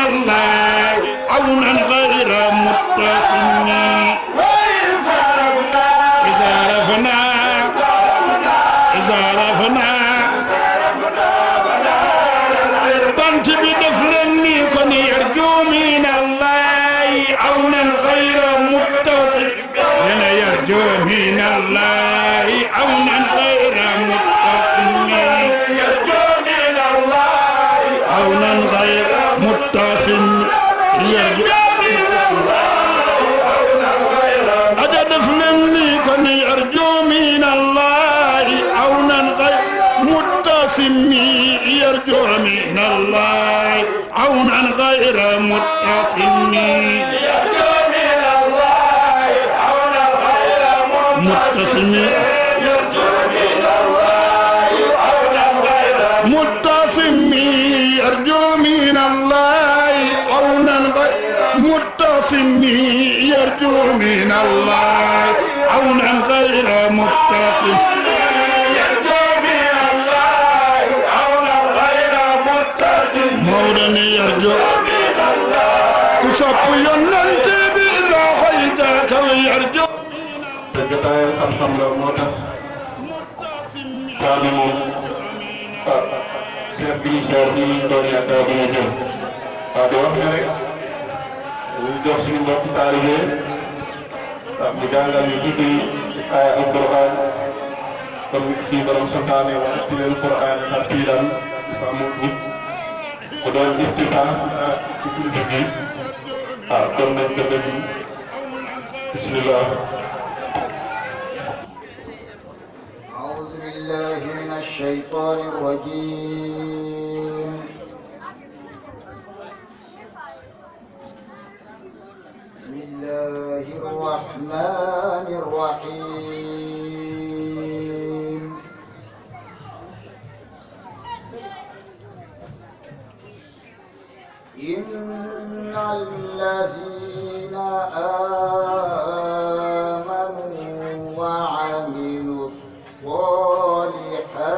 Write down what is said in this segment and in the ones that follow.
الله عونا غير متصم إذا رفنا طنت بدفلني كن يرجو من الله عونا غير متصم أنا يرجو من الله عونا غير متصم يرجو من الله عونا غير متصم يرجو أتدفلني كن يرجو من الله عونا غير متصم يرجو من الله عونا غير متصم يرجو من الله عونا غير متصم يرجو من الله عونا غير متصم يرجو من الله عونا غير متصم يرجو من الله عونا غير متصم مولى يرجو كسب يننتي بلا خيتك ويرجو سجداي الحمد لله كانوا سيربي دنيا كابينه هذا وحده jox suñu mbokk taalibe di jàngal ñu tuuti ay alquran comme ci borom santaane wax ci leen quran tartilan fa mu ko doon istifa ci kilifa gi kon nañ ko def bismillah أعوذ بالله من الشيطان الرجيم بسم الله الرحمن الرحيم إن الذين آمنوا وعملوا الصالحات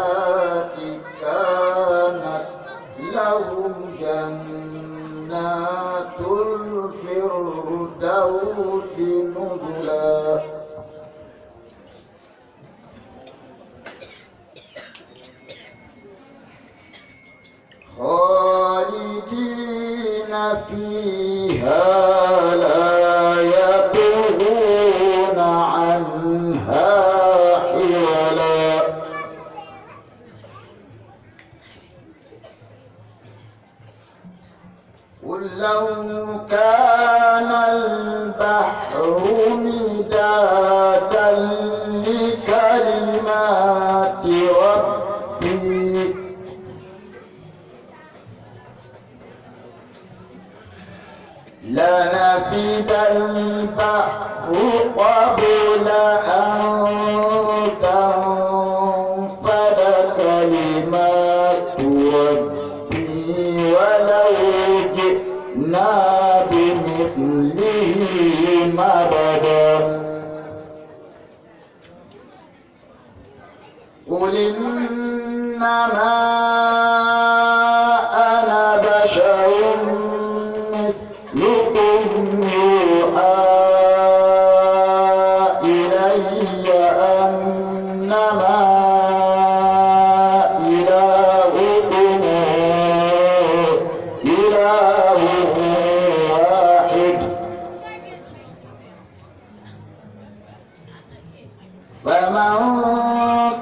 كانت لهم جنات الفردوس نزلا خالدين فيها لا يبغون عنها حولا قل لو كان البحر مدادا لكلمات ربي لنفد البحر قبل أن تنفد كلمات ربي ولو جئنا بمثله مددا قل إنما أنا بشر مثلكم يوحى إلي أنما إلهكم إله واحد فمن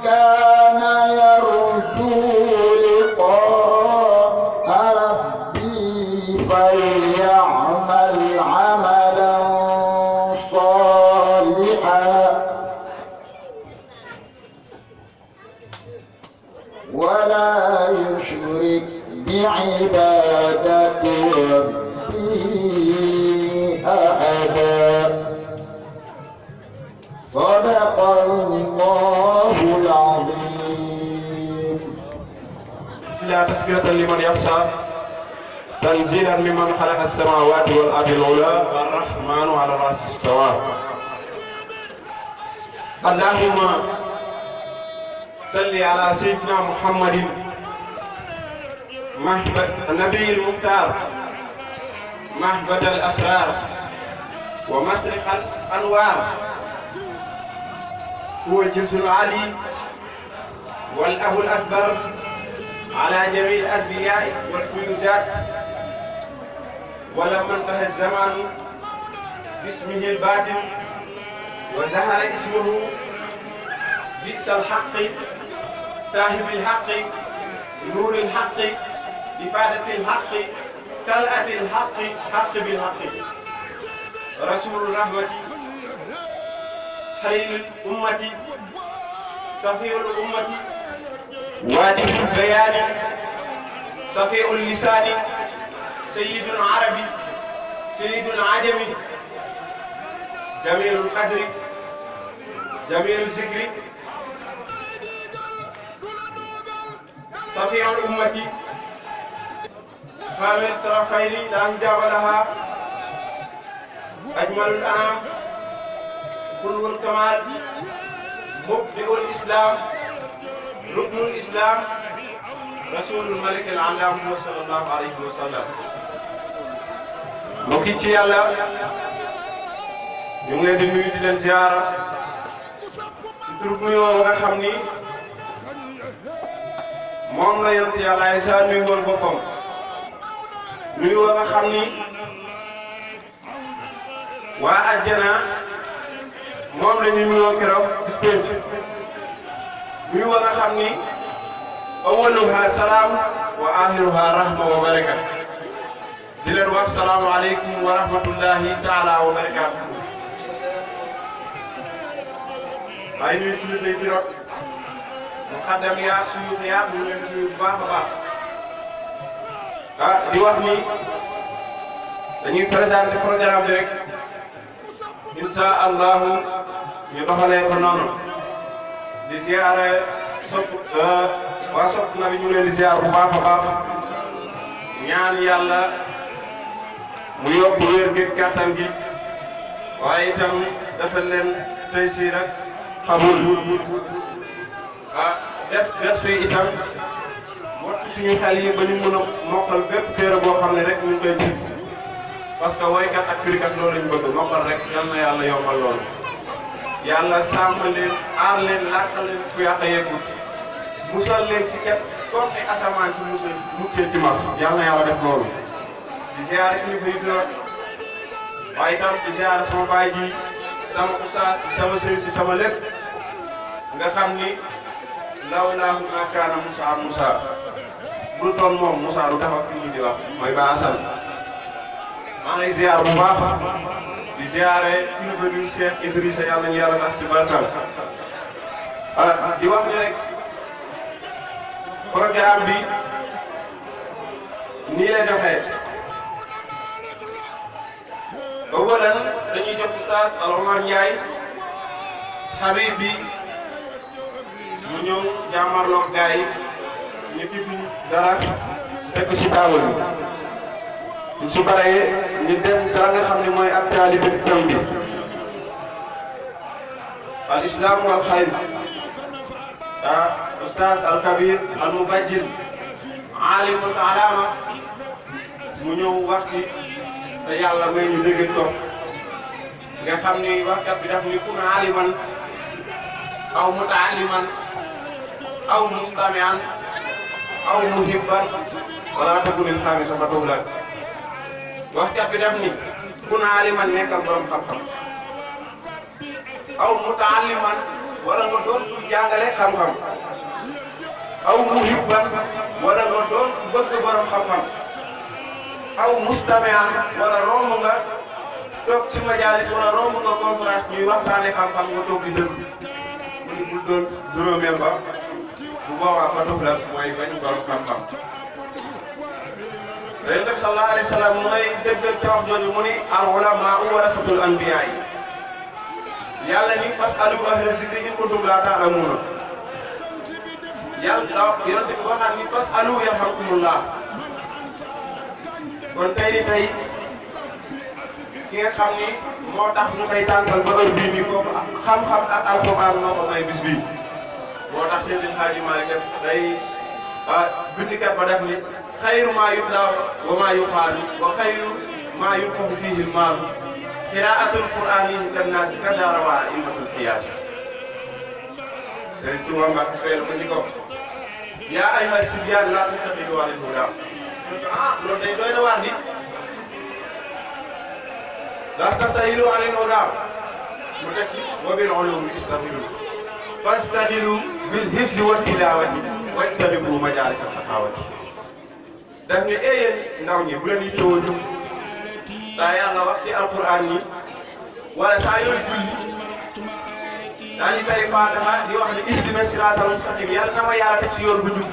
كان يرجو لقاء ربي فليعمل عملا صالحا ولا يشرك بعبادة ربه أحدا صدق الله العظيم. لا تسبية لمن يخشى تنزيلا ممن خلق السماوات والأرض العلى الرحمن على العرش استوى. اللهم صل على سيدنا محمد النبي المختار محبة الأسرار ومشرق الأنوار، هو الجنس العلي والأب الأكبر على جميع الأنبياء والفيوضات. ولما انتهى الزمان باسمه الباطن وظهر اسمه بئس الحق صاحب الحق نور الحق إفادة الحق طلعة الحق حق بالحق رسول الرحمة خليل الأمة صفي الأمة واجب البيان صفي اللسان سيد العربي سيد العجم جميل القدر جميل الذكر صفي الأمة خامل الطرفين لا حجاب لها أجمل الأنام كل الكمال مبدئ الإسلام ركن الإسلام رسول الملك العلام صلى الله عليه وسلم. mbokk yi ci yàlla ñu ngi leen di nuyu di leen ziara ci tur nuyoo nga xam ni moom la yonent yàlla Isa nuyu woon boppam nuyoo nga xam ni waa àjjana moom la ñu nuyoo keroog bis penc nuyoo nga xam ni awwaluha salaam wa axiruha rahma wa baraka di leen wax salaamu aleykum wa rahmatullahi taala wa barakaatu. waaye ñuy tudd lay di rot mu xaddam yaa suñu yaa ñu leen di nuyu bu baax a baax di wax ni dañuy présenté programme bi rek insha allahu ñu doxalee ko noonu di ziare waa sopp na bi ñu leen di ziar bu baax a baax ñaan yàlla mu yokk wér gi kàttan gi waaye itam defal leen tey si rek xamul def fi itam wattu suñu xel yi ba ñu mën a mokkal bépp téere boo xam ne rek ñu ngi koy ji parce que woykat ak firikat loolu lañ bëgg mokkal rek yal na yàlla yombal loolu yàlla sàmm leen aar leen làkkal leen fu yàq yeggul musal leen ci képp comme ni asamaan si musal mukkee ci mag yal na yàlla def loolu di ziare suñu bëy di waaye itam di ziare sama baay ji sama oustaz sama sëriñ di sama lépp nga xam ni law laahu ma kaana Moussa bu doon moom Moussa du taxaw fi ñu di wax mooy Ba Assane maa ngi ziar bu baax di ziare kilifa bi Cheikh Idrissa yàlla ñu yàlla tas ci barkam di wax ni rek programme bi nii lay doxee awalan dañuy jox oustaz Omar Ndiaye Habib bi mu ñëw jàmmarloog gars yi ñu tifi dara teg ci taabal bi su paree ñu dem dara nga xam ne mooy actualité bi tam bi al islam wal xayr oustaz al kabir al mubajjir alimul alama mu ñëw wax ci te yàlla may ñu dégg toog nga xam ni waxkat bi daf ni kun aliman aw mutaaliman aw mustamian aw muhibban wala takunil xaamisa fa tublan waxkat bi daf ni kun aliman nekkal borom xam-xam aw mutaaliman wala nga doon ku jàngale xam-xam aw muhibban wala nga doon ku bëgg borom xam-xam aw mustamian wala romb nga toog ci majalis wala romb nga conférence ñuy waxtaane xam-xam nga toog di déglu mu ni bul doon juróomeel ba bu boobaa fa tuf la mooy bañ borom xam-xam Yonent bi sallallahu alayhi wa sallam mooy dëggal ca wax jooju mu ni al ulamaa warasatul anbiyaa yi yàlla ni fasalu ahla zikri in kuntum laa ta'lamuun yàlla Yonent bi waxaat ni fasalu yarhamkumullah kon tey ki nga xam ni moo tax ñu koy tàntal ba heure bii nii kooku xam-xam ak alxuraan moo ko may bis bii moo tax Seydi El Hadji Malick day bindikat ba def ni xayru maa yutlaa wa maa yuqaalu wa xayru maa yunfaqu fiihi l-maal qiraatul qur'aani linnaasi kaza rawaa a'immatul qiyaas Sëriñ Tuubaa Mbàkke fayal ko ni ko yaa ayyuha sibyaan laa tastaqilu anil hudaa loolu day doy na waar di laa tastaqilu anil hudaa mu teg si wa bil uluumi istaqilu fastaqilu bil hifzi wat tilaawati wajtanibu majaalisa saxaawati daf ne yéen ndaw ñi bu leen di tëw ñu daa yàlla wax ci alquran ñi wala saa yooyu julli daañu tari Faatiha di wax ne ihdina siraatal mustaqim yàlla na ma yàlla teg ci yoon bu jub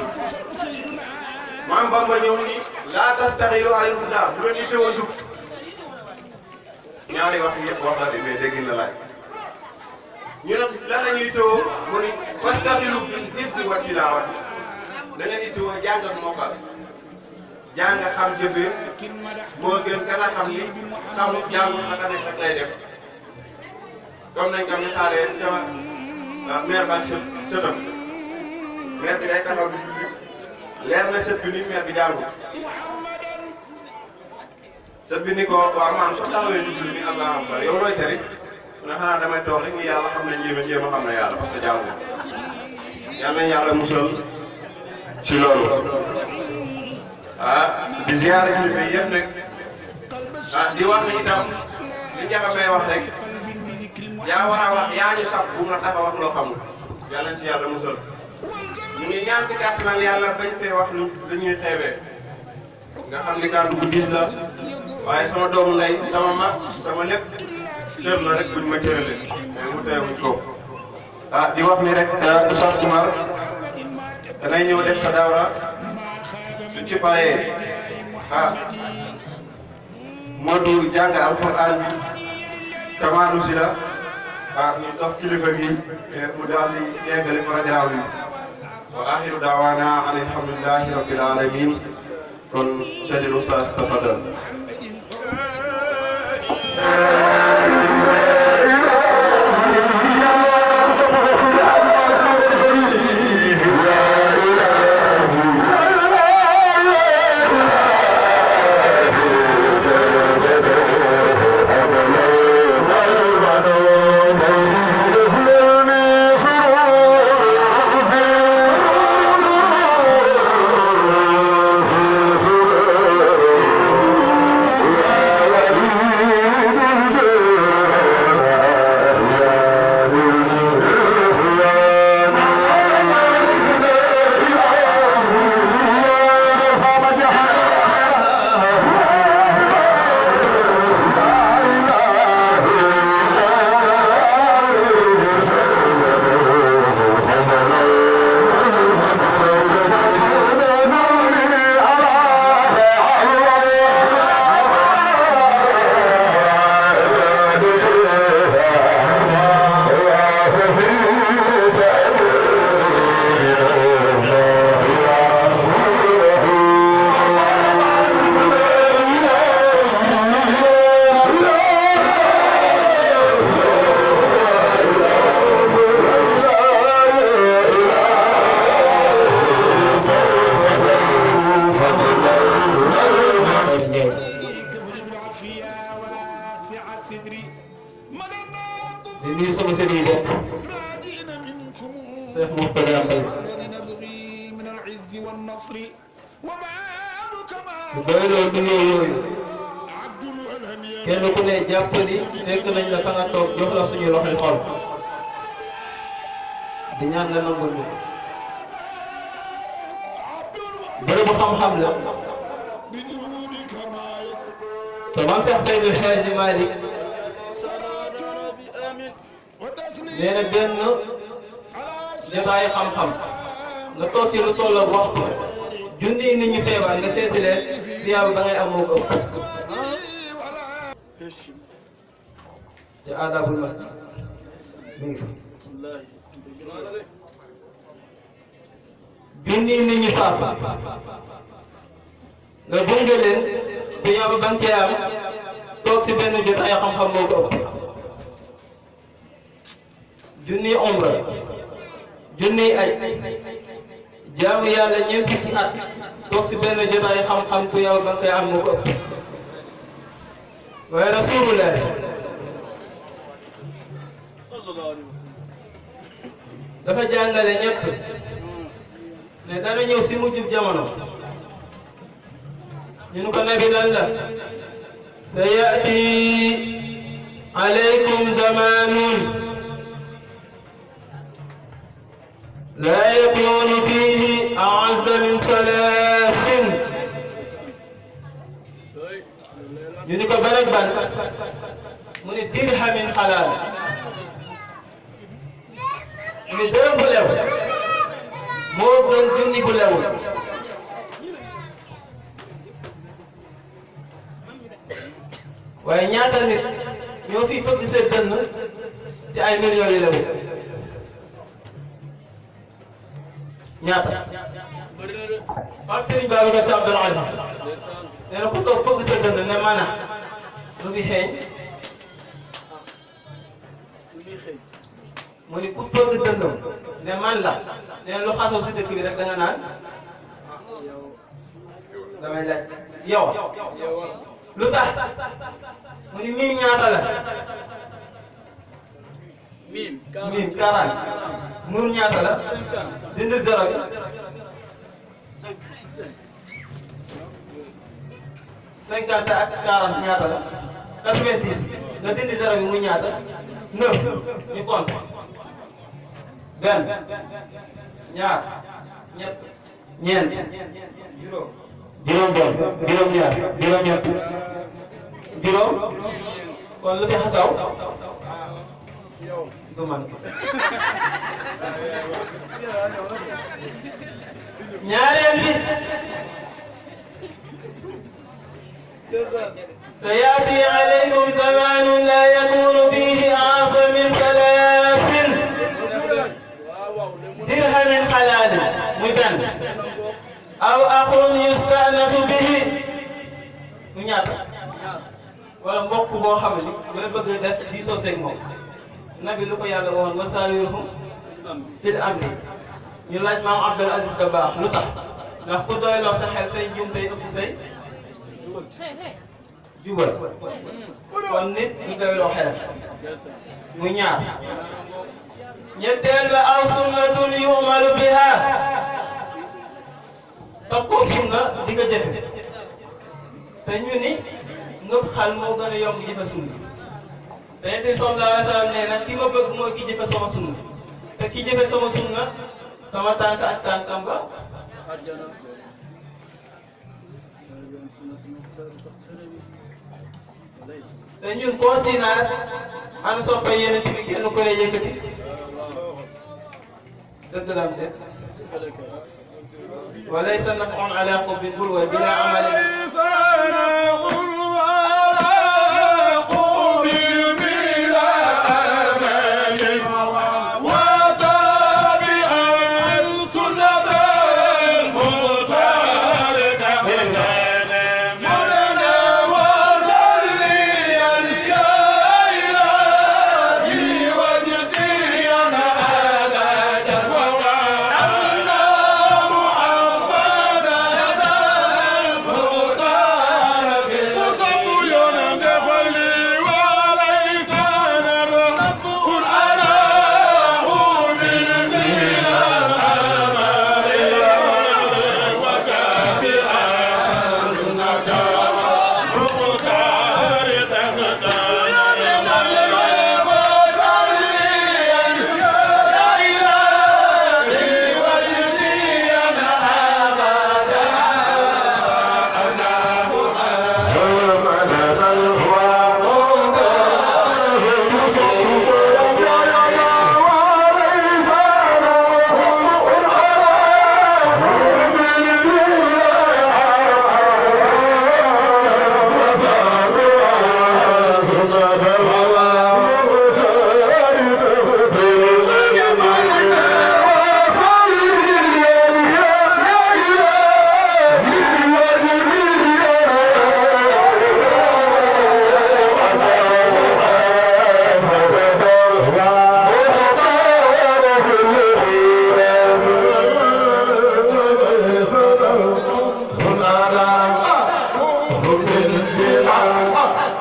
Maam Bamba ñëw ni laa tastaqilu anil hudaa bu leen di tëw a jub ñaari wax yëpp wax na de mais dégg na laaj ñu ne lan la ñuy tëw mu ni fastaqilu bil hifzi wa tilaawati da ngeen di tëw jàng ak mokkal jàng xam jëfee moo gën ka nga xam ni xamul jàngul naka nekk rek lay def comme nañ ko misaalee ca maire ban sëtam maire bi day taxaw di julli leer na sët bi ni maire bi jàngul sët bi ni ko waaw maam soo taxawee di julli ni Allahu akbar yow looy tari mu ne xanaa damay toog rek ni yàlla xam ne jéem a xam ne yàlla parce que jàngul yal nañ yàlla musal ci loolu di ziyaare kilifa yëpp nag di wax ni itam li Ndiaga may wax rek yaa war a wax yaa ñu saf bu nga tax a wax loo xamul yàlla na ci yàlla musal ñu ngi ñaan ci kàttanal yàlla bañ fee wax lu dañuy xeebee nga xam ni kàddu bu diis la waaye sama doomu ndey sama mag sama lépp cër la rek buñ ma cëralee mais mu teewuñ ko di wax ni rek Oustaz Oumar dangay ñëw def sa dawra su ci paree moo di jàng alquran bi kamaanu si la ñu dox kilifa gi mu daal di yeggali programme bi wa axiru daawaana an alhamdulillahi rabbil alamin kon Seydil Oustaz tafadal kenn ku ne jàpp ni fekk nañ la fa nga toog jox la suñuy loxoy xol di ñaan nga nangul ñu bërëbu xam-xam la te man Seex Seydi El Hadji Malick nee na benn jotaay xam-xam nga toog ci lu toll ak waxtu junni nit ñi feebar nga seeti leen siyaabu da ngay am moo ko ëpp te aadaabul masjid mi ngi fi junni nit ñi faatu nga gunge leen siyaabu ba nga cee am toog si benn jotaay xam-xam moo ko ëpp junni omra junni ay jaamu yàlla ñeent fukki at toog si benn jotaay xam-xam ku yow ba nga koy am moo ko ëpp waaye rasulullah dafa jàngale ñett ne dana ñëw si mujjub jamono ñu ko nabi lan la sayati alaykum zamanun la yakunu fihi a'azza min thalathin ñu ko ban ak ban mu ni dirhamin halal mu ni dërëm bu lew moo gën junni bu lewul waaye ñaata nit ñoo fi fëgg seen dënn ci ay millions yu lewul ñaata parce que Serigne Babacar Sy Abdoul Aziz nee na ku toog fëgg sa dënn ne mana lu fi xeeñ mu ni ku fëgg dënnam ne man la nee na lu xasoo si dëkk bi rek da nga naan damay laaj yow lu tax mu ni miim ñaata la miim 40 nuur ñaata la dindi zéro bi 50 ak 40 ñaata la 90 nga dindi zéro bi mu ñaata 9 ñu compte benn ñaar ñett ñeent juróom benn juróom ñaar juróom ñett juróom kon lu fi xasaw du man ñaareel bi sayati alaykum zamanun la yakunu fihi a'zam min thalathin dirhamin halal muy benn aw axun yustanasu bihi mu ñaata wala mbokk boo xam ne nga bëgg def diisoo seeg moom nabi lu ko yàlla waxoon wasaawirhum fil amri ñu laaj maam Abdul Aziz Dabakh lu tax ndax ku doyloo sa xel say njum tey ëpp say jubal kon nit ñu doyloo xel mu ñaar ñetteel ba aw sunnatun yu'malu biha takkoo sunna di nga jëfe te ñu ni ngëp xal moo gën a yomb jëfe sunna te Yonent bi sallallahu alayhi wa sallam nee na ki ma bëgg mooy ki jëfe sama sunna te ki jëfe sama sunna sama tànk ak tànkam ba te ñun koo si naat ana soppe Yonent bi kenn ko lay yëkkati dëgg la am de وليس نفع على قب البلوى بلا عمل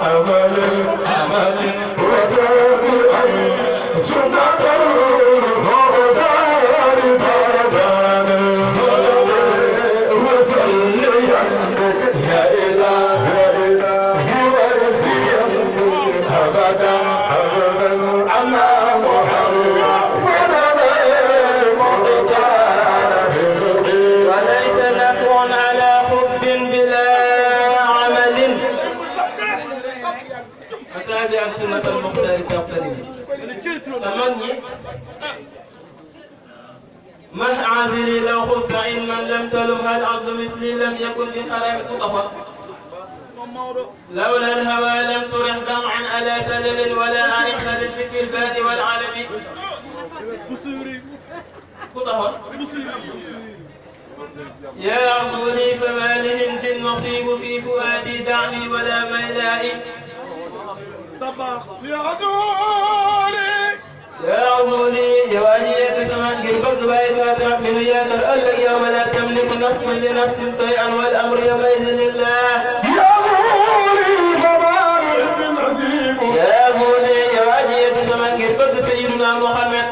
أمل أمل وتابعا سنة الهدى لتردان وصليا يا إله ورسيا أبدا أبدا على محمد وليس نفع على حب بلا عمل أتابع سنة المختار تقتدي تمني مه عازلي لو خفت علما لم تلم هل عبد مثلي لم يكن بخلاف تطفى لولا الهوى لم ترح دمعا ألا تلل ولا أعيش للذكر الباد والعالم تطفى يا عبودي فما لهند النصيب في فؤادي دعني ولا ميلائي يا عدولي يا عبودي جوانية سمعت قلبك بايفات من يا ترألك يوم لا تملك نفس لنفس شيئا والأمر يومئذ لله يا عدولي فما لهند النصيب يا عبودي جوانية سمعت قلبك سيدنا محمد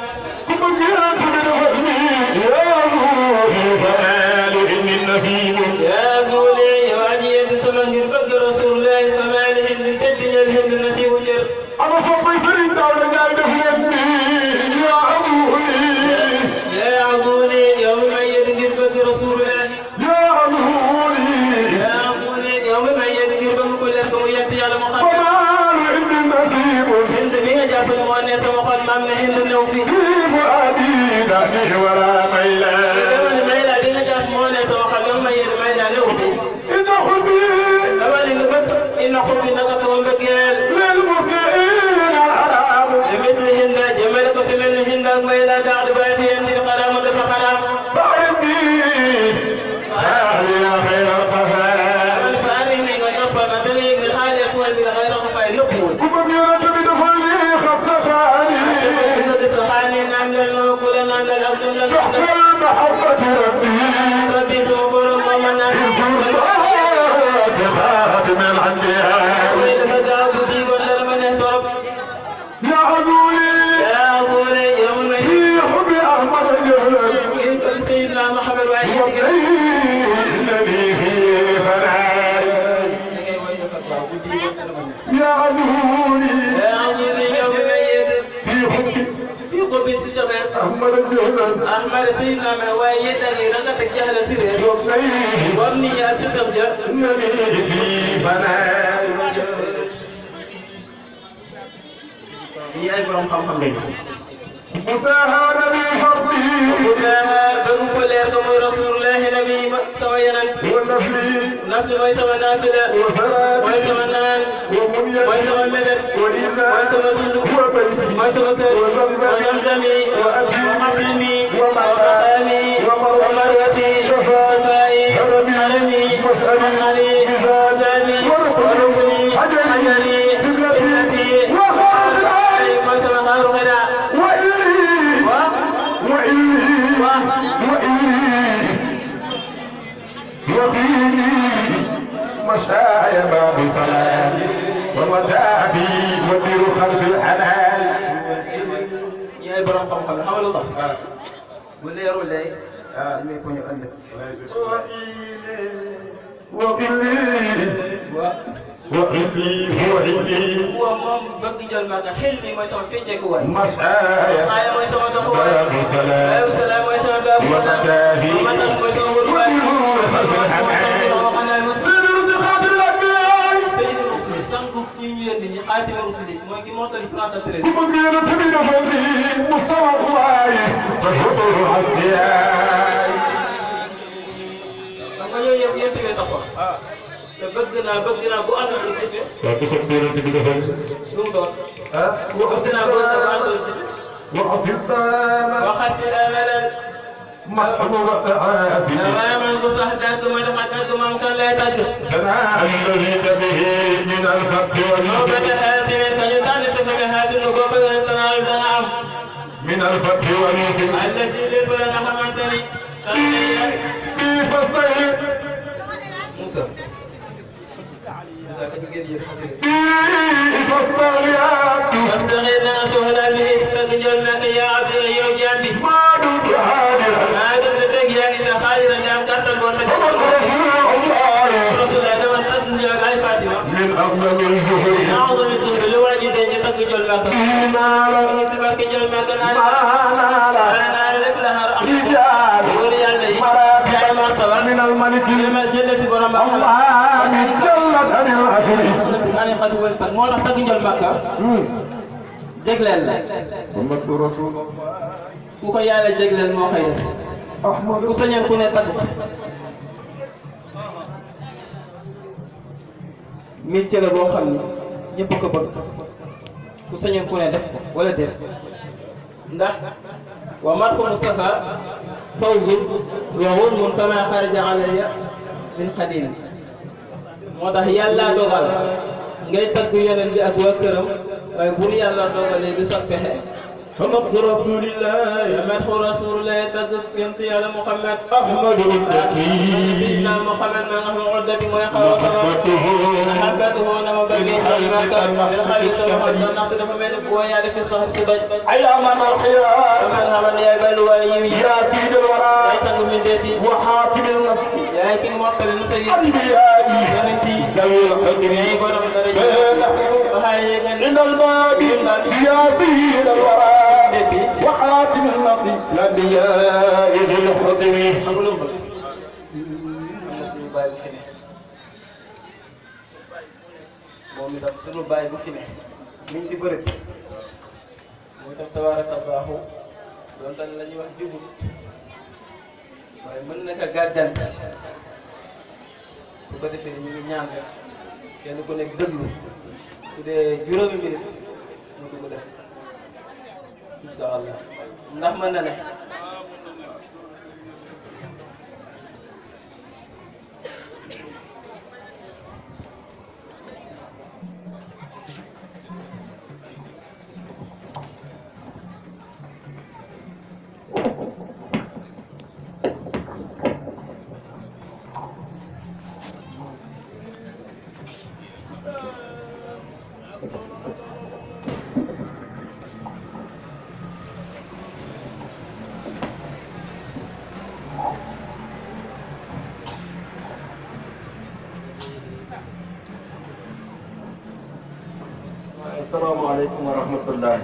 يا عبودي جوانية سمعت قلبك رسول الله فما لهند تجني الهند نسيب جر أنا صبي سرين دولة جاي دفلتني يا عدولي يا عبودي يوم ميت قلبك رسول الله يا عدولي يا عبودي يوم ميت قلبك كل الكويات على محمد فما لهند النصيب هند بها جاب المؤنث وقد ما من هند النوفي في فؤادي دعني ولا ميلا ميلا دينا جاب مؤنث وقد ما ميت ميلا نوفي إن حبي أول إن حبي نقص ومبكيال للمسلمين الحرام مثل هند جمالك سمن هند ميلا تعد بيتي عند القلم وتفخرام فأرني يا خير القفا فأرني ويغفى مثلي من حال يسوى بالغير خفاء نقول كم يرد بدخلي خط سفاني إن الصحاني نعمل الموكول نعمل الأرض يحصل محبة ربي ربي سوفر ومن خاتم الأنبياء يا عدولي يا عبودي يوم في ميت حب أحمد الجهل سيدنا محمد وعيد وإنني في فناء يا عدولي يا عبودي يوم ميت في حب في قرب السجبان أحمد الجهل أحمد سيدنا من وعيد رقتك جهل سرير وابني يا سيدنا جهل إنني في فناء يا إبراهيم خم متاهى نبي حبه بنقول لكم رسول الله نبي سوينا والنفل نفل ويسوى نافلة وسلام ويسوى نان ومنية ويسوى المدد وإذا ويسوى الوضوء وبيتي ويسوى وزمزمي ومحرمي ومقامي ومروتي شفائي حرمي مسألي زادي وركني حجري ابنتي ويسوى غير غدا وفيني مشايا باب صلاة ومتاعبي ودير خمس الحلال يا إبراهيم خم حول الله ولا يروي لي ما يكون يقلب وإني هو مم بقي الماء حلمي ما يسوي فيه جوال مشايا ما يسوي تقوى باب صلاة سلام ما يسوي باب ومتاعبي ومتى ما يسوي الوالد سيد الرسول سانكو كيني يندي حاتم الرسول موي كي موتال فرانتا تري كبيرة من فوقي مستوى الله فالخطر عالدياي nga yow yëpp yëpp ngay taxaw te bëgg naa bu ànd ak jëfe yaa ko soog biir bi defal lu mu doon bëgg naa bu ànd ak jëfe وأصدام وخسر أملا محمود عاسي تماما بصحتك وتحققت ممكن لا تجد جناح الذي به من الخط نوبة والنصر هاسم فجدان استفك هاسم وقوبة تنال الدعم من الفتح والنصر التي للبلد حمدتني في فصله موسى ñu ngeen yëg xasida فاستغيات واستغيثنا سهلا به tagg jël nag yaa abdi yow jaam bi ما دمت حاضرا maa ngi dem fekk yaa ngi sa xaalis nga am kàttan boo teg رسول الله Rasulullah dama sant njël ay Fatima من أفضل الجهود أعوذ بالله lu waa ji de ñu tagg jël màkk نارا ñu si barke jël màkk ما naan نال naa rek la xar am رجال góor yàlla yi مراتب ay martaba من الملك demal jël si borom ba الله جلت عن العسل ani xatu wal par moo tax tagg jël màkk jégleel la محمد رسول الله ku ko yàlla jégleel moo koy def أحمد ku sañoon ku ne tagg métier la boo xam ni ñëpp ko bëgg ku sañoon ku ne def ko wala déet ndax wa marko Mustafa fawzun wa ghurmun kama xaraja alayya min xadim moo tax yàlla dogal ngay tagg yeneen bi ak waa këram waaye bur yàlla dogalee bi sot pexe فمدح رسول الله madxu rasulullah tagg yonent yàlla Muhammad أحمد الذكي sidna Muhammad ma nga xam oddati mooy xaw a sama محبته نما بقي حلمك الخليل سبحانه النقد فمن بويا في الصهر سبج أيام الخيرات فمن همن يا بلوى يمي يا سيد الورى ليس من ذاتي وحاكم النفس لكن موكل المسيد أنبيائي ينتي ذوي القدر يعي قدم درجة وهاي عند الباب يا سيد الورى وحاكم النفس الأنبياء ذي القدر moom itam sunu baay bu fi ne mi ngi si bërëb moo tax tabaaraka Allaahu doon tan la ñuy wax jubut waaye mën na ko gàggante su ko defee ñu ngi ñaan rek kenn ku nekk déglu su dee juróomi minute mu dugg def incha allah ndax mën na ne السلام عليكم ورحمة الله.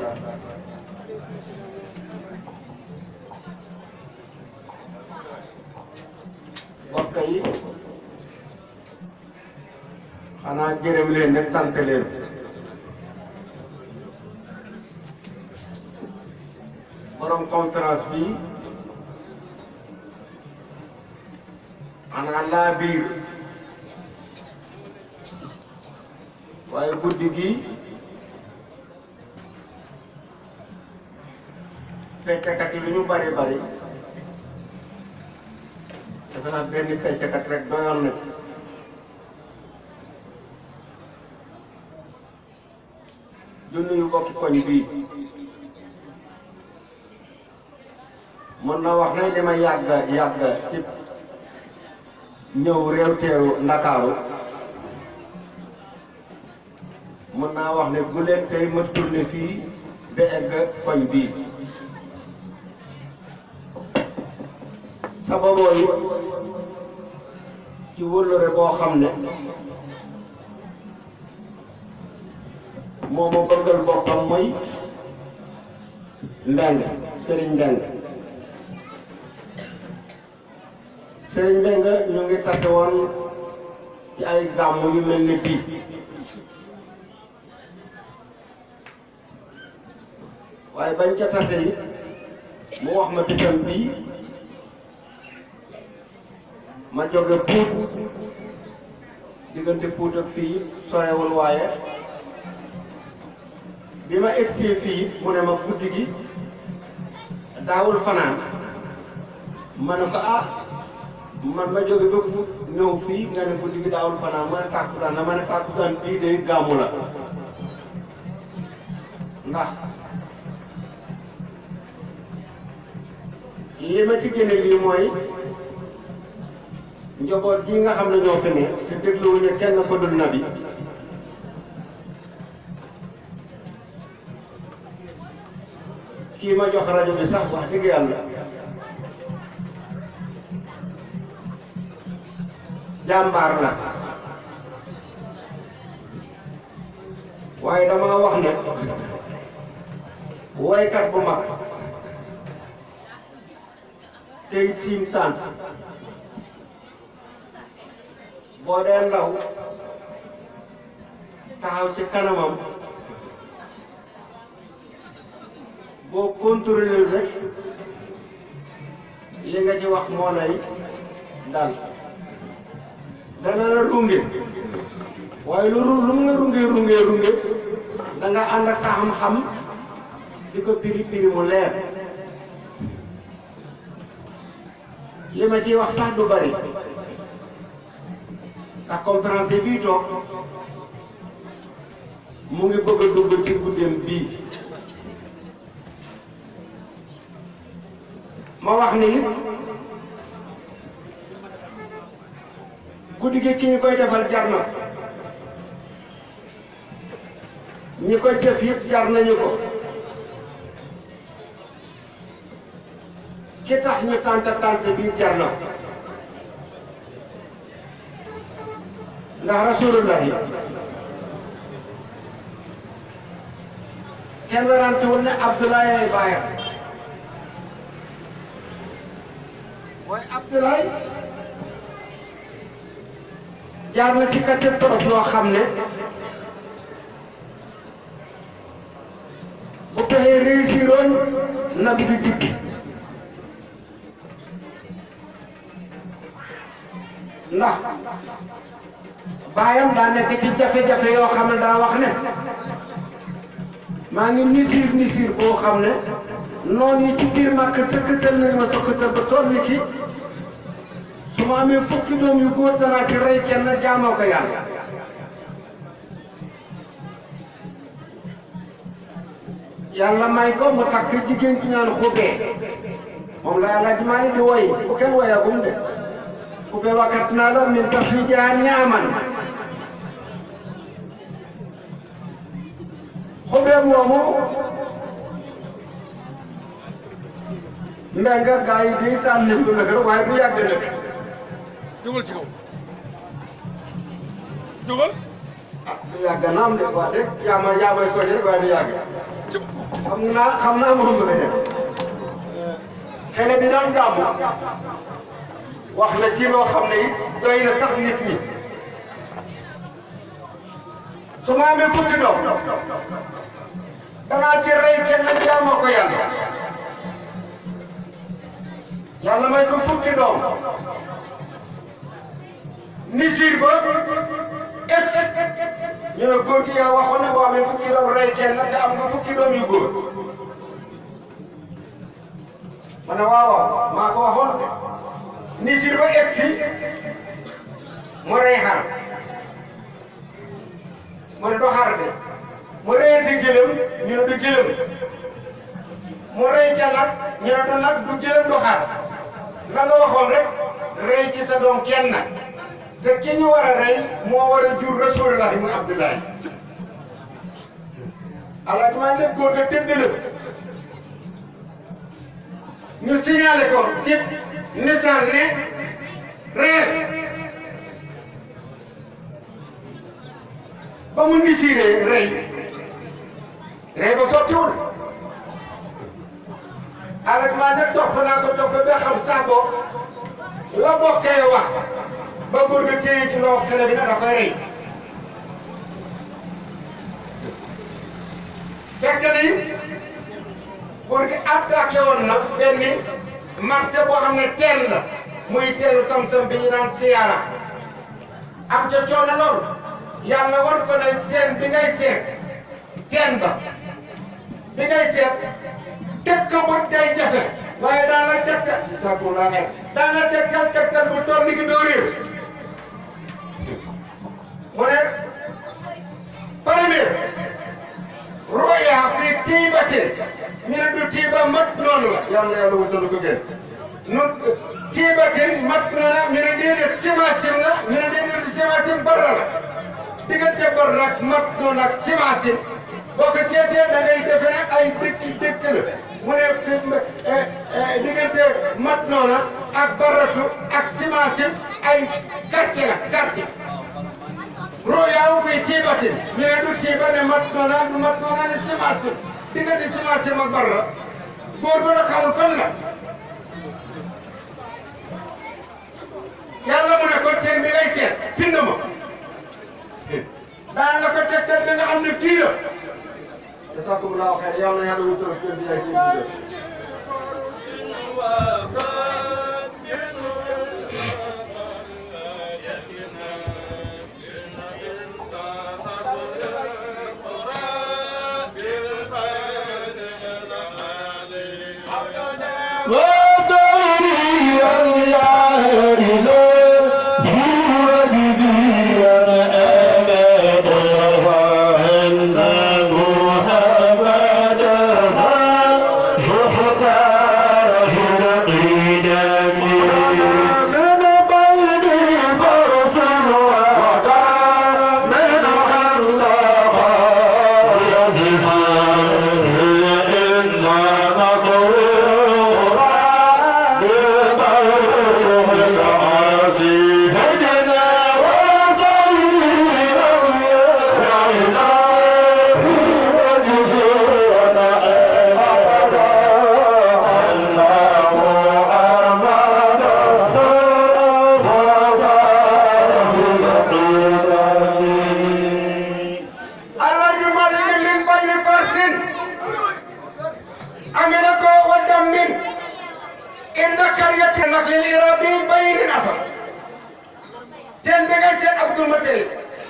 mbokk yi xanaa gërëm leen rek sant leen borom conférence bi xanaa laa biir waaye guddi gi feccakat yi lu ñu bari bari defe naa benn feccakat rek doyoon na ci du nuyu bokki koñ bii mën na wax ne li ma yàgg ci ñëw réew teeru Ndakaaru mën naa wax ne bu leen tey ma tourné fii ba egg koñ bii sababoo yi ci wëllëre boo xam ne moo ma bëggal boppam mooy Mbeng Serigne Mbeng ñu ngi tase woon ci ay gàmmu yu mel ni bii waaye bañ ca tase yi mu wax ma bisam bii ma jóge Pout diggante Pout ak fii sorewul waaye bi ma egsi fii mu ne ma guddi gi daawul fanaan ma ne ko man ma jóge ba Pout ñëw fii nga ne guddi gi daawul fanaan ma ne tàkkusaan ma ne tàkkusaan bii de gàmmu la ndax li ma ci génne lii mooy njaboot ji nga xam ne ñoo fi ne te dégluwuñu kenn ko dul nabi kii ma jox rajo bi sax wax dëgg yàlla jàmbaar la waaye dama wax ne woykat bu mag tey tiim tànk boo dee ndaw taxaw ci kanamam boo contrôlé rek li nga ci wax moo lay dal dana la runge waaye lu mu nga runge da nga ànd ak sa xam-xam di ko piri mu leer li ma ciy wax sax du bari ndax conférence bii toog mu ngi bëgg a dugg ci guddeem bii ma wax ni guddi gi ki ñu koy defal jar na ñi ko jëf yëpp jar nañu ko ki tax ñu tànt bi jar na ko ndax rasulullahi kenn werantewul ne Abdoulaye ay baayam waaye Abdoulaye jaar na ci kàcce torof loo xam ne bu pexe réussiroon nabi di juddu ndax baayam daa nekk ci jafe-jafe yoo xam ne daa wax ne maa ngi nisir boo xam ne noonu yi ci biir màkk sëkkatal nañu ma sëkkatal ba toll ni ki su ma amee fukki doom yu góor danaa ci rey kenn jaamoo ko yàlla yàlla may ko mu takk jigéen ci ñaan xubee moom la yàlla maa ngi di woy bu kenn woyagum de xubee wakkat naa la min tax fi jaan ñaaman xubee moomu mbéy nga gaa yi di sànni lu nëgër waaye du yàgg nag dugal ci kaw dugal ah du yàgg naam de wax dëgg yaa may soññ rek waaye du yàgg xam naa moom la yem xale bi doon gàmmu wax na ci loo xam ne it doy na sax nit ñi su ma amee fukki doom danaa ci rey kenn jaamoo ko yàlla may ko fukki doom nisir ba ex ñu ne góor gi yaa waxoon ne boo amee fukki doom rey kenn te am nga fukki doom yu góor ma ne waaw maa ko waxoon de nisir ba ex si mu rey xar mu ne do xar de mu reyati gëlëm ñu ne du gëlëm mu rey ca nag ñu ne du nag du gëlëm du xar la nga waxoon rek rey ci sa doom kenn te ki ñu war a rey moo war a jur rasulullah muy Abdoulaye ala maa ne góor ga tëdd la ñu signalé ko ci message ne reer ba mu nisiree rey ba sottiwul ala maa ne topp naa ko topp ba xam saako la bokkee wax ba góor ga téye ci loo xale bi nag da koy rey fekk ni góor gi attaqué woon na benn marché boo xam ne teen la muy teenu sam-sam bi ñu daan siyaara am ca coono loolu yàlla war ko ne teen bi ngay seet teen ba bi ngay seet teg ko bët day jafe waaye daan la tegtal isakumulaa xel daan la tegtal bu toll ni ki doo réer mu ne premier roya fi tiibatin ñu ne du tiiba mat noonu la yàlla wutal ko gën non tiibatin mat noonu ñu ne déedéet simaasin la ñu ne déedéet simaasin barra la diggante barra ak mat noonu ak simaasin boo ko seetee da ngay defe ne ay dëkk la mu ne fi diggante mat noona ak baratu ak simasin ay quartier la quartier royaawu fay tiibatin ñu ne du tiiba ne mat noona ne simasin diggante simasin ak barra góor gu la xamul fan la yàlla mu ne ko teen bi ngay seet pind ma daan la ko tegtal bi nga xam ne kii la jazakumullahu xayr yàlla na yàlla wutal teen bi ay teen bi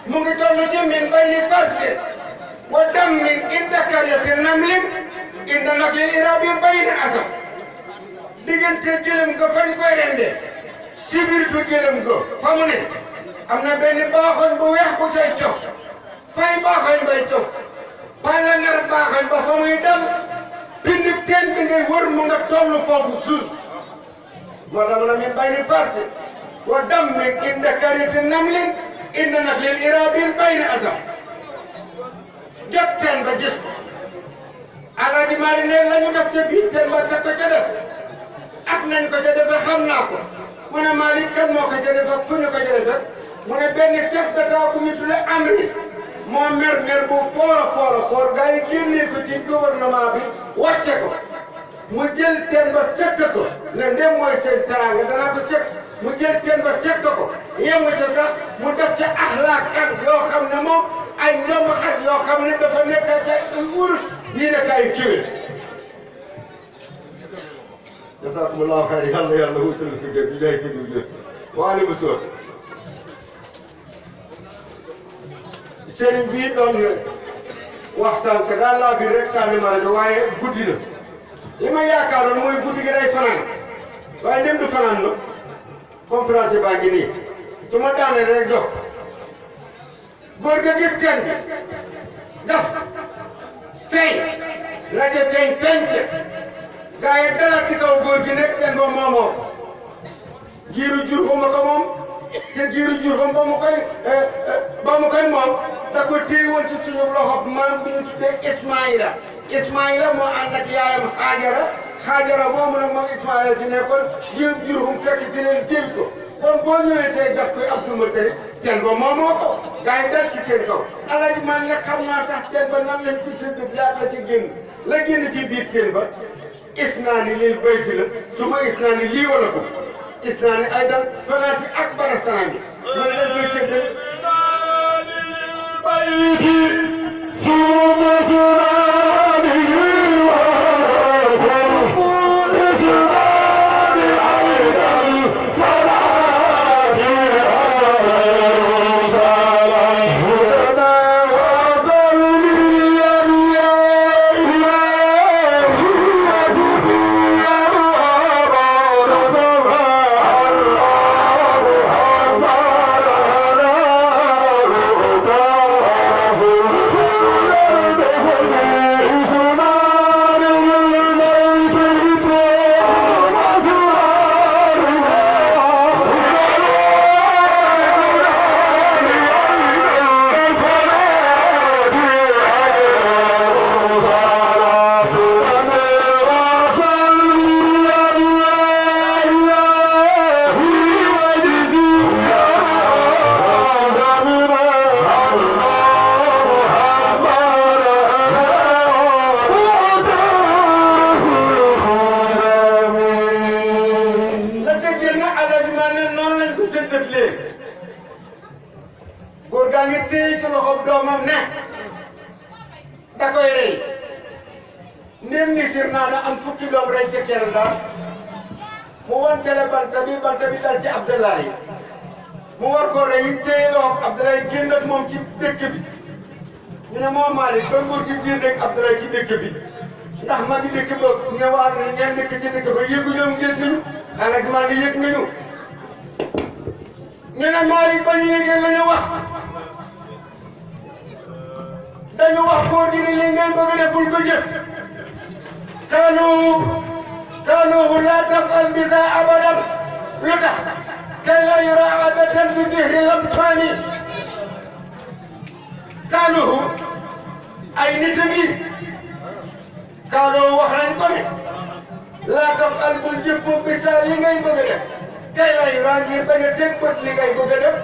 mu ngi toll ci min bayni farsin wa dammin inda karyatin namlin inda naklil irabi bayni asam diggante gëlëm ga fañ koy rende sibirtu gëlëm ga fa mu ne am na benn baaxoñ bu weex bu cay cof fay baaxoñ bay cof fay la ngar baaxoñ ba fa muy dal bindib teen bi ngay wër mu nga toll foofu suus moo tax na min bayni farsin wa dammin inda karyatin namlin inna naklil irabil bayni asam jot teen ba gis ko Alaaji Maalik ne la ñu def ca biir teen ba te ko ca def at nañ ko ca defe xam naa ko mu ne Maalik kan moo ko ca def ak fu ñu ko ca defe mu ne benn chef d'état bu ñu tudde Amri moo mer bu foor gars yi génnee ko ci gouvernement bi wàcce ko mu jël teen ba sett ko ne ndem mooy seen teraanga danaa ko cëg mu jël teen ba sett ko yemu ca sax mu def ca axlaakan yoo xam ne moom ay ñoom xat yoo xam ne dafa nekk ay urut yi nekk ay kiwél jazakumullahu xayr yàlla wutal ko gën di jaay kii bi waale bu sóor sëriñ bii doon wax sànq daal laa bi rek sànni ma rajo waaye guddi na li ma yaakaaroon mooy guddi gi day fanaan waaye dem du fanaan la conférence baa ngi nii su ma daanee rek jox góor ga gis teen bi daf feeñ la ca feeñte gaa yi dala ci kaw góor gi nekk teen ba moomoo jiiru jur xuma ko moom te jiiru jur xum ba mu koy moom da ko téye woon ci suñu loxo maam bu ñu tuddee Ismaïla moo ànd ak yaayam Xaajara moomu nag moom Ismaïla fi nekkoon jiiru jur xum fekk ci leen jël ko kon boo ñëwee tey gat koy Abdul Mutalib teen ba moomoo ko gaa yi dal ci seen kaw Alaaji man nga xam naa sax teen ba nan lañ ko tëdd yaat la ci génn la génn ci biir teen ba isnaani lil bayti la su ma isnaani lii wala ko isnaani aydan fanaati akbara sanami man lañ koy séddale Oh tàggoog doomam ne da koy rey ndem nisir naa da am fukki doom rey ca kenn daal mu wantele banta bi dal ci Abdoulaye mu war ko rey téye loo Abdoulaye génn ak moom ci dëkk bi ñu ne moom Malick ba nguur gi génn ak Abdoulaye ci dëkk bi ndax magi dëkk ba ñëwaat na ngeen dëkk ci dëkk ba yëgu ñoom ngeen nañu alak maa ngi yëg nañu ñu ne Malick ba ñu yëgee la ñu wax dañu wax góor gi ne li ngeen bëgg a def bul ko jëf kaanuhu laa tafal bisa abadan lu tax kay la yura abatan fi dihri lam turami kaanuhu ay nitam yi kaanuhu wax nañ ko ne laa tafal bul jëf bu bisa li ngay bëgg a def kay la yura ngir bañ a teg bët li ngay bëgg a def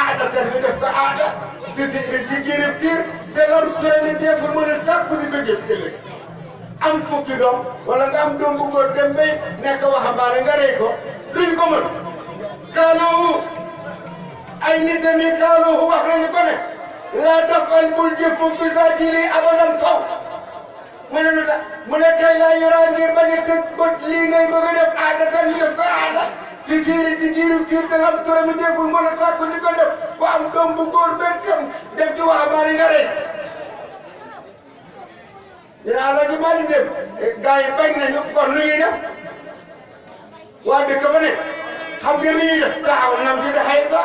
aadatan ñu def ko aada fi dihri ci jërëb tiir te lam turami deful mën a sàkku di ko jëf ëllëg am fukki doom wala nga am doom bu góor dem bay nekk waxambaane nga rey ko duñ ko mën kaaloohu ay nitam yi kaaloohu wax nañu ko ne laa tafal bul jëf bu bisaati lii abadan faw mu ne lu tax mu ne kay laa yoraa ngir bañ a tëg bët lii ngay bëgg a def aada tan ñu def ko aada fi fiiri ci jiiru fiir te lam tura mi deful mën a sàkku di ko def ku am doom bu góor benn dem ci waxambaane nga rey ñu ne Alaaji Maalik dem gars yi bañ nañu kon nu ñuy def waa dëkk ba ne xam ngeen nu ñuy def taxaw nam ci daxay ba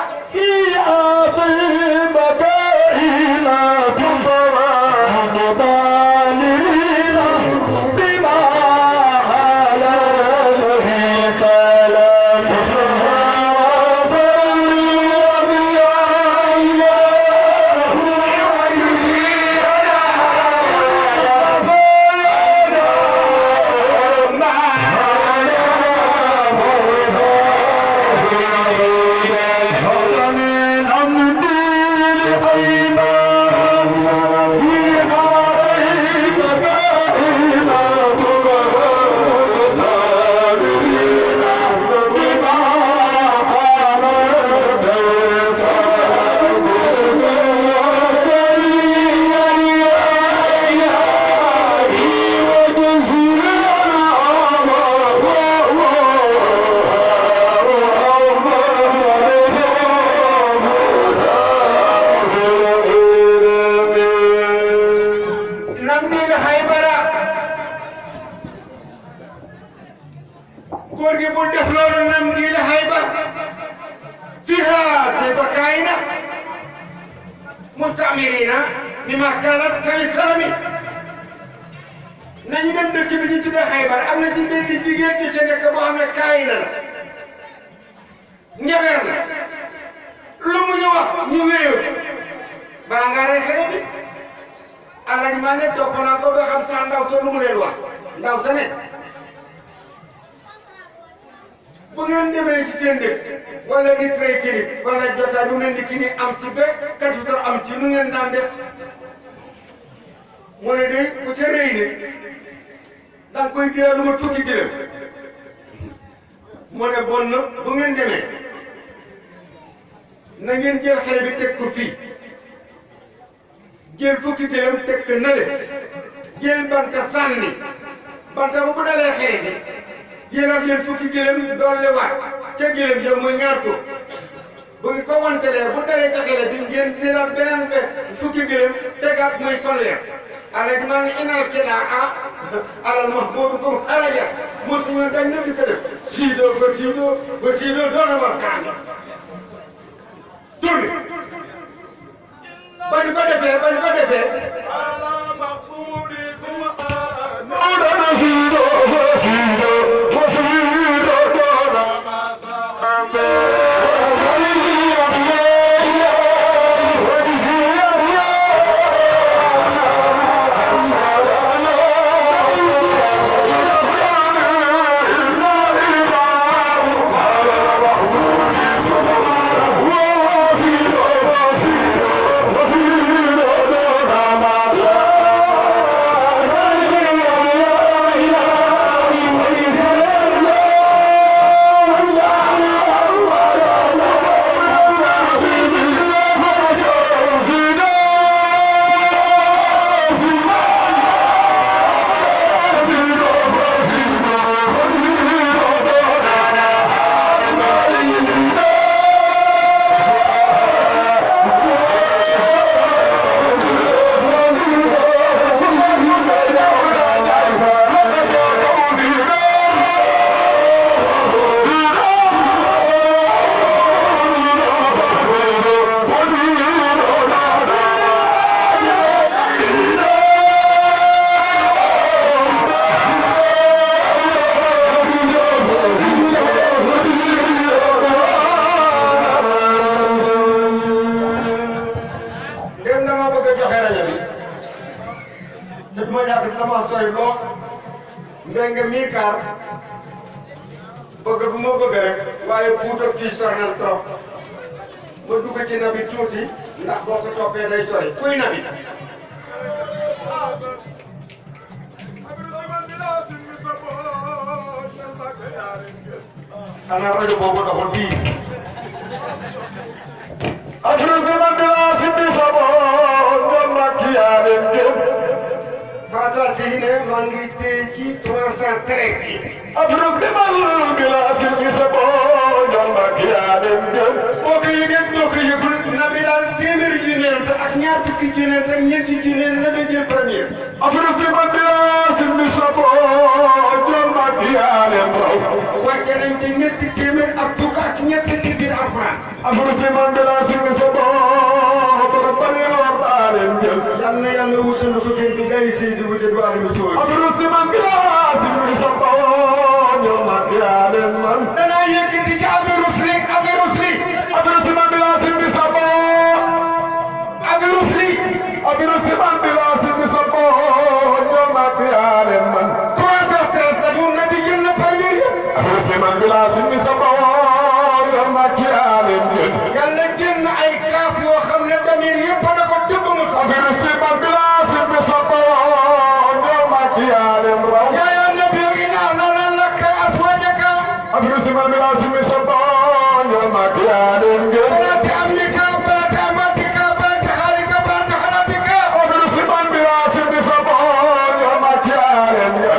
góor gi bul def loolu nam di la hayba fiha ci bakaayina mustamirina bima kaanat sami salami nañu dem dëkk bi ñu tuddee Xaybar am na ci benn jigéen ñu ca nekk boo xam ne kaayina la njabeer la lu mu ñu wax ñu wéyoo balaa ngaa rey xale bi Alaaji maa ne topp naa ko ba xam sax ndaw sa lu mu leen wax ndaw sa ne bu ngeen demee ci seen dëkk wala nit rey ci nit wala jotaay bu mel ni ki ni am ci ba 4 heures am ci nu ngeen daan def mu ne de ku ca rëy ne da nga koy téye lu ma fukki gëlëm mu ne bon nag bu ngeen demee na ngeen jël xale bi teg ko fii jël fukki gëlëm teg ko nële jël banta sànni banta bu dalee xale bi jëlaat leen fukki gëlëm doole waat ca gëlëm ja muy ñaar fukk bu ñu ko wantelee bu dalee ca xale bi ngeen jëlaat beneen fukki gëlëm tegaat muy fanweer Alaaji maa ngi inal kidaa alal mahbuubi kum haraja mosu ñu dañ na di ko def siidoo ba siidoo doona war saani tur bi bañ ko defee te du ma yàgg dama sori lool mbéy nga mii kaar bëgg bu ma bëgg rek waaye buut ak fii sori na trop ma dugg ci nabi tuuti ndax boo ko toppee day sori kuy nabi xanaa rajo boobu doxul bii Fata si ne maa ngi téye ci 313 yi. boo ko yëgee boo ko yëgul nabi daal téeméeri junneent ak ñaar fukki junneent ak ñeenti junneent la jël première. wàcce nañ ci ñetti téeméer ak fukk ak ñetti ci biir alxuraan. yal na yàlla wutal ko gën di jaay si di wute du Adama Sow. danaa yëkkati ci affaire rusli affaire rusli. affaire rusli. yàlla jël na ay kaaf yoo xam ne damir yëpp da ko tëbb mu sax. yaa nabi inna lana laka aswajaka. banati amnika banati amatika banati halika banati halatika.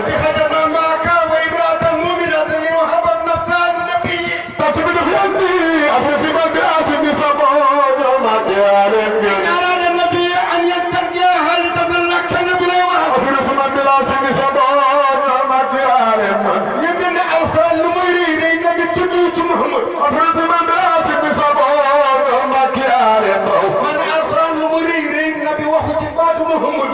بخدم معك وامرأة مؤمنة وهبت نفسها للنبي. إن أراد النبي أن يسترجعها لتزلك النبي وهب. يمكن القرآن المريد النبي تدوت محمد. من القرآن المريد النبي وخط بات محمد.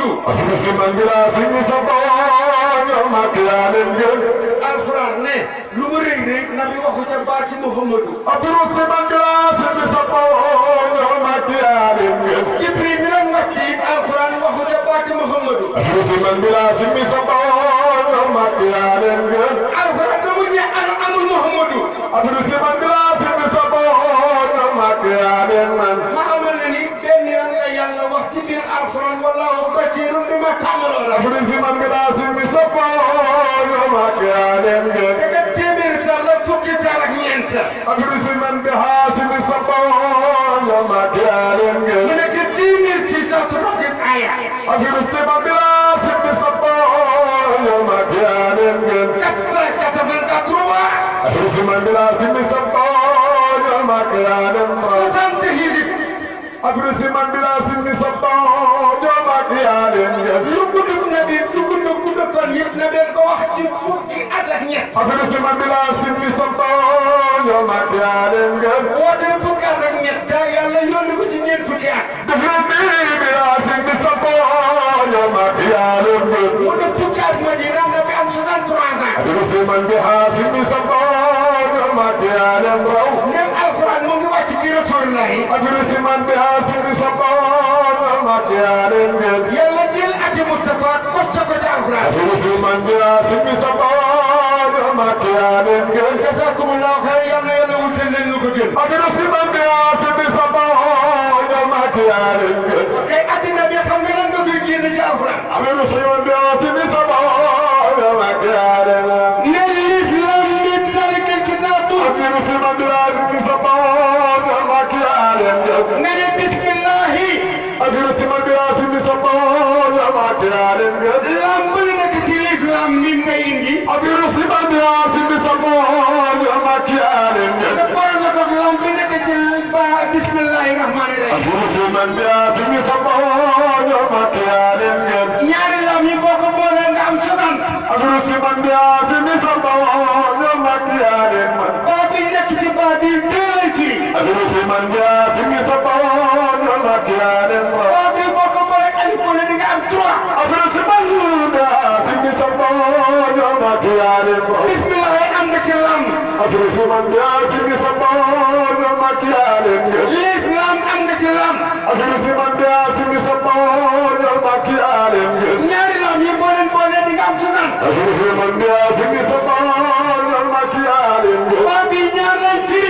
alxuraan ne lu mu rëy rëy nabi waxu ca baati Muhammadu. Jibril mi doon wàcc it alxuraan waxu ca baati Muhammadu. alxuraan da mu jeex amul Muhammadu. ma xamal ne ni benn yoon la yàlla wax ci biir alxuraan wallaahu basiirun bimaa ta'maluun. te kat téeméeri saar la fukki saar ak ñeent. mu nekk 6660 aya. 483. 60 hizib. lu gudd nabi du gudd fan yëpp na benn ko wax ci fukki at ak ñett. woote fukki at ak ñett daa yàlla yónni ko ci ñeent fukki at. mu def fukki at Madina nabi am 63 ans. même alquran mu ngi wàcc ci Rasulullahi. yàlla jël ati Mustafa kocc ko ci alquran. jazakumullahu xayran yal na yàlla wutal leen lu ko jël. ok ati nabi xam nga lan nga koy génn ci alquran. nga ne bismillahi. lam bu nekk ci liif lam mim nga indi. nga boole nga ko lam bu nekk ci ba bismillahi rahmani rahim. ñaari lam yi boo ko boolee nga am 60. baa bi nekk ci baa bi deux lay firi. baa bi boo ko boolee alif boole di nga am 3. bismillahi am nga ci lam. liif lam am nga ci lam. ñaari lam waa bi ñaar lañ ci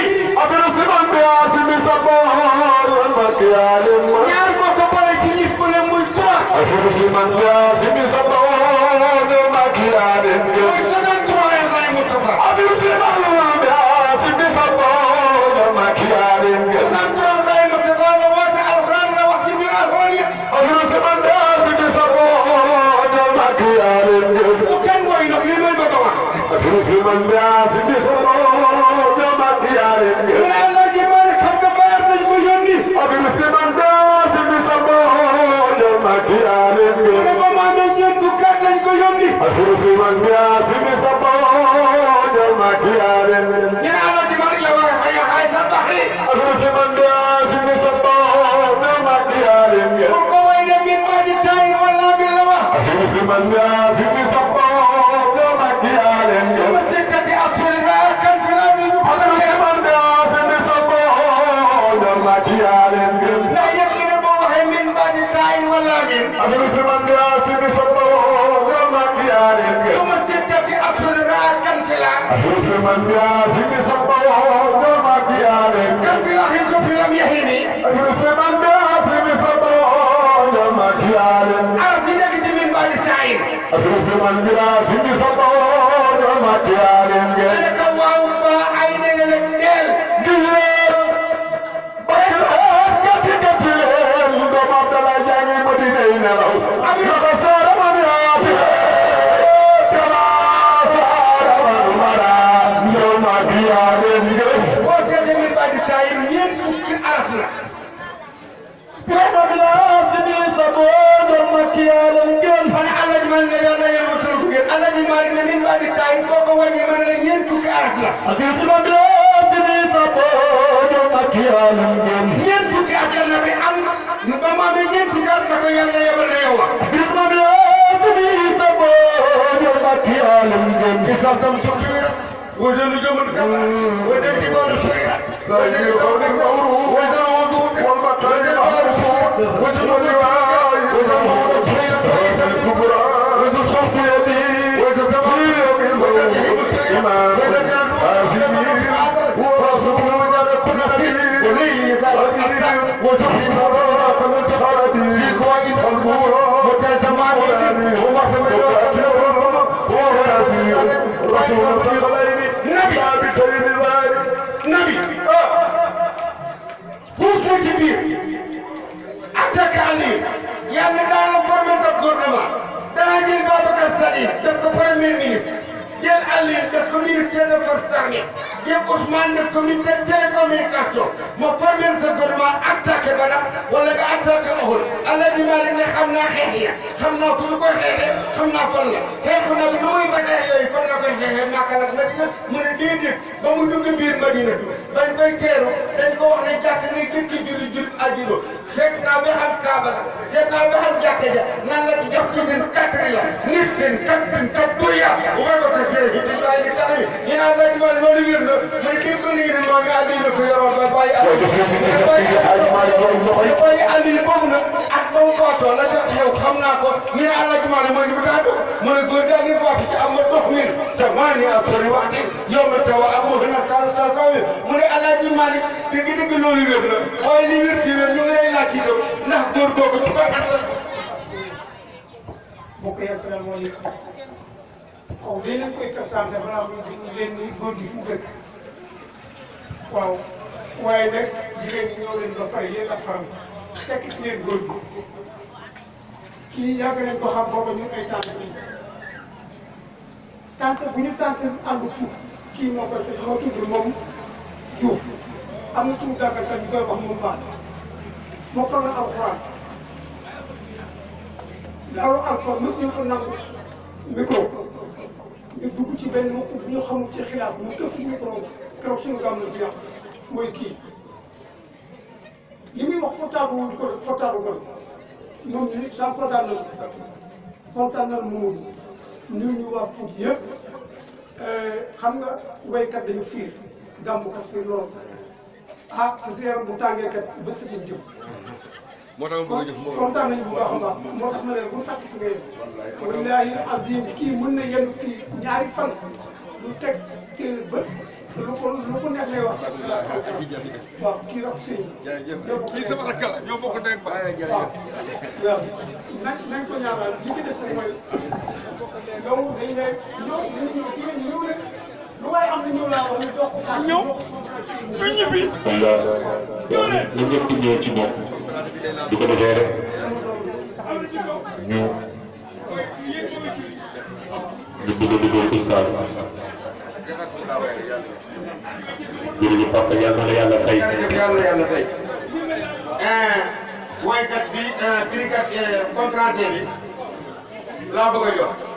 ñaar boo ko boole ci nit ku ne muy 3 mooy 63 ans ay Moustapha 63 ans ay Moustapha la woote alxuraan la wax ci biir alxuraan yëpp bu kenn mooy nag li may bëgg a wax mu ne Allah ji maa ne xam nga bayar nañ ko yónni mu ne ba maa ngi ñeent fukki at lañ ko yónni ñu ne Allah ji maa rek la war a xay sa taxi mu ko way ne min baadi tayin wala min la wax sama sittati atfal laa kan fi laa min ndax yëpp ñu ne boo waxee min baadi tayin wala min sama sittati atfal laa kan fi laa hizo fi lam yahini araf yi nekk ci min baadi tayin ane ka waaw ba ay negele del boo seetee min baadi tayin ñeent fukki araf la man Alaaji Maalik ne yàlla yërmatal ko ngeen Alaaji Maalik ne min baadi tayin boo ko wàññi mën na la ñeent fukki araf la ñeent fukki at yàlla bi am ba mu amee ñeent fukki at la ko yàlla yebal na yow islam sam sokkiwira wojonu jomon kaba wodendi bono soira wodendi bono kaba wojonu wodu wodendi bono soira wojonu wodu wojonu wodu soira wojonu sofi yadi wojonu zaman wodendi hibu soira wodendi anu wojonu adal wojonu wojonu kunasi woli yadal aksa wojonu wojonu kamuti harabi sikwa idalbu wojonu zaman wodi wojonu wojonu nabi puus na ci biir attaque Aliou yàlla daana formé sa gouvernement danaa jël Babacar Sadikh def ko premier ministre jël Aliou def ko ministère des forces armées jël Ousmane def ko ministère télécommunication ma formé sa gouvernement attaqué Badar wala nga attaqué Uhud Alaaji Maalik ne xam naa xeex ya xam naa fu ñu koy xeexee xam naa fan la xeexu na bi nu muy batee yooyu fan nga koy xeexee Makka ak Madina mu ne déedéet ba mu dugg biir Madina dañ koy teeru dañ ko wax ne jàkk ne jëkk julli àjjuma seet naa ba xam Kaaba la seet naa ba xam jàkk ja nan la jox ko din katri la nit kin kattin kattuya bu koy ko tasee bi billahi li kanami ñu naan Alaaji Maalik loolu wér na mooy kii ko nii maa ngi àlli na ko yoroon ba bàyyi àlli boobu nag ak ba mu faatoo la jot yow xam naa ko ñu ne Alaaji Maalik mooy ñu daadu mu ne góor gaa ngi faatu ci am ma dox min sa maani ak sori waxti yow ma tawa ak moo gën a taaru tasawi mu ne Alaaji Maalik dëgg loolu wér na waaye li wér ci wér ñu ngi lay laaj ci dem ndax góor googu ci ko attal mbokk yi asalaamaaleykum waaw dañ leen koy présenté balaa muy leen ni góor gi fu mu dëkk waaw waaye nag jigéen ñi ñoo leen ba pare yéen ak faram fekk si leen góor gi kii yàgg nañ ko xam booba ñun ay tànk lañ tànk bu ñu tànk ànd kii moo koy moo tudd moom Diouf am na tuuti dàggatal ñu koy wax moom baax mokkal na alxuraan daaru alfa mës ñu fa nangu micro ñu dugg ci benn bu ñu xamul ci xilaas mu këf micro keroog suñu gàmm la fi yàq mooy kii li muy wax fottaabu di ko fottaabu ko moom ñu sam kontaan na Mamadou ñu waa Pout yëpp xam nga waykat dañu fiir gàmmukat fiir lool ah te sa yaram bu tàngee kat ba sëñ jëf moo tax ma bëgg a jëf moo kontaan nañu bu baax a baax moo tax ma leen bu fàtte fi nga yem wallaahi azim kii mën na yenn fii ñaari fan lu teg téere bët te lu ko neex lay wax waaw kii rek Serigne kii sama rakk la ñoo bokk ndey ak baay waaw nañ ko ñaanal li ci des nag mooy yow dañ ne ñëw jigéen ñi ñëw rek lu waay am na ñëw laa wax ñu dox ko ñëw ñu ñibbi ñu ñëpp di ñëw ci moom di ko defee rek ñu bëgg a dugal oustaz jërëjëf papa yàlla na yàlla fay. jërëjëf yàlla na yàlla fay. woykat bi firikat conférencier bi laa bëgg a jox.